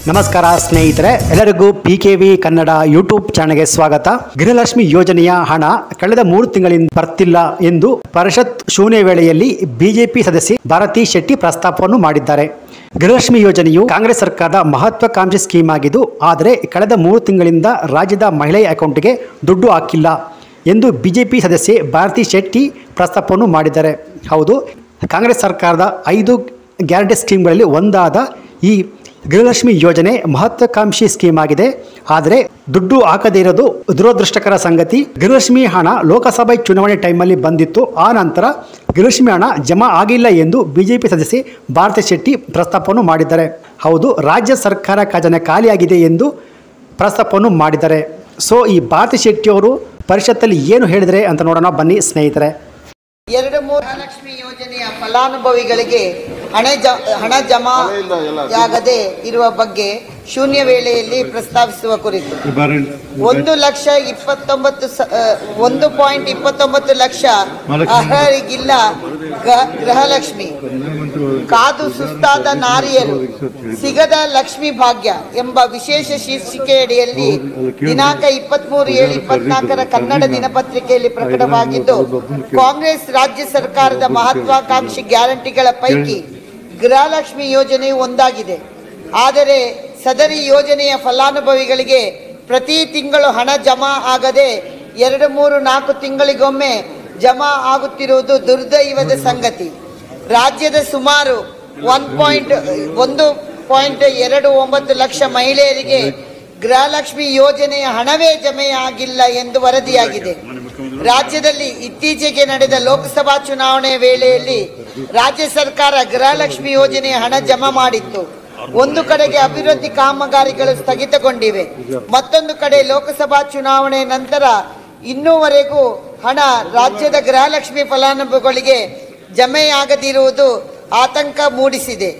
ನಮಸ್ಕಾರ ಸ್ನೇಹಿತರೆ, ಎಲ್ಲರಿಗೂ PKV ಕನ್ನಡ ಯೂಟ್ಯೂಬ್ ಚಾನೆಲ್ಗೆ ಸ್ವಾಗತ. ಗೃಹಲಕ್ಷ್ಮಿ ಯೋಜನೆಯ ಹಣ ಕಳೆದ 3 ತಿಂಗಳಿಂದ ಬರ್ತಿಲ್ಲ ಎಂದು ಪರಿಷತ್ ಶೂನ್ಯ ವೇಳೆಯಲ್ಲಿ ಬಿಜೆಪಿ ಸದಸ್ಯೆ ಭಾರತಿ ಶೆಟ್ಟಿ ಪ್ರಸ್ತಾಪವನ್ನು ಮಾಡಿದ್ದಾರೆ. ಗೃಹಲಕ್ಷ್ಮಿ ಯೋಜನೆಯು ಕಾಂಗ್ರೆಸ್ ಸರ್ಕಾರದ ಮಹತ್ವಾಕಾಂಕ್ಷಿ ಸ್ಕೀಮ್ ಆಗಿದ್ದು, ಆದರೆ ಕಳೆದ 3 ತಿಂಗಳಿಂದ ರಾಜ್ಯದ ಮಹಿಳೆಯ ಅಕೌಂಟ್ಗೆ ದುಡ್ಡು ಹಾಕಿಲ್ಲ ಎಂದು ಬಿಜೆಪಿ ಸದಸ್ಯೆ ಭಾರತಿ ಶೆಟ್ಟಿ ಪ್ರಸ್ತಾಪವನ್ನು ಮಾಡಿದ್ದಾರೆ. ಹೌದು, ಕಾಂಗ್ರೆಸ್ ಸರ್ಕಾರದ 5 ಗ್ಯಾರಂಟಿ ಸ್ಕೀಮ್ಗಳಲ್ಲಿ ಒಂದಾದ ಈ ಗೃಹಲಕ್ಷ್ಮಿ ಯೋಜನೆ ಮಹತ್ವಾಕಾಂಕ್ಷಿ ಸ್ಕೀಮ್ ಆಗಿದೆ. ಆದರೆ ದುಡ್ಡು ಹಾಕದೇ ಇರೋದು ದುರದೃಷ್ಟಕರ ಸಂಗತಿ. ಗೃಹಲಕ್ಷ್ಮಿ ಹಣ ಲೋಕಸಭೆ ಚುನಾವಣೆ ಟೈಮಲ್ಲಿ ಬಂದಿತ್ತು. ಆ ನಂತರ ಗೃಹಲಕ್ಷ್ಮಿ ಹಣ ಜಮಾ ಆಗಿಲ್ಲ ಎಂದು ಬಿಜೆಪಿ ಸದಸ್ಯೆ ಭಾರತಿ ಶೆಟ್ಟಿ ಪ್ರಸ್ತಾಪವನ್ನು ಮಾಡಿದ್ದಾರೆ. ಹೌದು, ರಾಜ್ಯ ಸರ್ಕಾರ ಖಜಾನೆ ಖಾಲಿಯಾಗಿದೆ ಎಂದು ಪ್ರಸ್ತಾಪವನ್ನು ಮಾಡಿದ್ದಾರೆ. ಸೊ ಈ ಭಾರತಿ ಶೆಟ್ಟಿಯವರು ಪರಿಷತ್ತಲ್ಲಿ ಏನು ಹೇಳಿದರೆ ಅಂತ ನೋಡೋಣ ಬನ್ನಿ ಸ್ನೇಹಿತರೆ. 2-3 ಗೃಹಲಕ್ಷ್ಮಿ ಯೋಜನೆಯ ಫಲಾನುಭವಿಗಳಿಗೆ ಹಣ ಜಮಾಯಾಗದೆ ಇರುವ ಬಗ್ಗೆ ಶೂನ್ಯ ವೇಳೆಯಲ್ಲಿ ಪ್ರಸ್ತಾವಿಸುವ ಕುರಿತು 1,29 ಲಕ್ಷ ಅರ್ಹರಿಗಿಲ್ಲ ಗೃಹಲಕ್ಷ್ಮಿ. ಕಾದು ಸುಸ್ತಾದ ನಾರಿಯರು ಸಿಗದ ಲಕ್ಷ್ಮಿ ಭಾಗ್ಯ ಎಂಬ ವಿಶೇಷ ಶೀರ್ಷಿಕೆಯಡಿಯಲ್ಲಿ ದಿನಾಂಕ 23/7/24 ಕನ್ನಡ ದಿನಪತ್ರಿಕೆಯಲ್ಲಿ ಪ್ರಕಟವಾಗಿದ್ದು, ಕಾಂಗ್ರೆಸ್ ರಾಜ್ಯ ಸರ್ಕಾರದ ಮಹತ್ವಾಕಾಂಕ್ಷಿ ಗ್ಯಾರಂಟಿಗಳ ಪೈಕಿ ಗೃಹಲಕ್ಷ್ಮಿ ಯೋಜನೆಯು ಒಂದಾಗಿದೆ. ಆದರೆ ಸದರಿ ಯೋಜನೆಯ ಫಲಾನುಭವಿಗಳಿಗೆ ಪ್ರತಿ ತಿಂಗಳು ಹಣ ಜಮಾ ಆಗದೆ 2-3-4 ತಿಂಗಳಿಗೊಮ್ಮೆ ಜಮಾ ಆಗುತ್ತಿರುವುದು ದುರ್ದೈವದ ಸಂಗತಿ. ರಾಜ್ಯದ ಸುಮಾರು 1.29 ಲಕ್ಷ ಮಹಿಳೆಯರಿಗೆ ಗೃಹಲಕ್ಷ್ಮಿ ಯೋಜನೆಯ ಹಣವೇ ಜಮೆಯಾಗಿಲ್ಲ ಎಂದು ವರದಿಯಾಗಿದೆ. ರಾಜ್ಯದಲ್ಲಿ ಇತ್ತೀಚೆಗೆ ನಡೆದ ಲೋಕಸಭಾ ಚುನಾವಣೆ ವೇಳೆಯಲ್ಲಿ ರಾಜ್ಯ ಸರ್ಕಾರ ಗೃಹಲಕ್ಷ್ಮಿ ಯೋಜನೆಯ ಹಣ ಜಮಾ ಮಾಡಿತ್ತು. ಒಂದು ಕಡೆಗೆ ಅಭಿವೃದ್ಧಿ ಕಾಮಗಾರಿಗಳು ಸ್ಥಗಿತಗೊಂಡಿವೆ, ಮತ್ತೊಂದು ಕಡೆ ಲೋಕಸಭಾ ಚುನಾವಣೆ ನಂತರ ಇನ್ನೂವರೆಗೂ ಹಣ ರಾಜ್ಯದ ಗೃಹಲಕ್ಷ್ಮಿ ಫಲಾನುಭವಿಗಳಿಗೆ ಜಮೆಯಾಗದಿರುವುದು ಆತಂಕ ಮೂಡಿಸಿದೆ.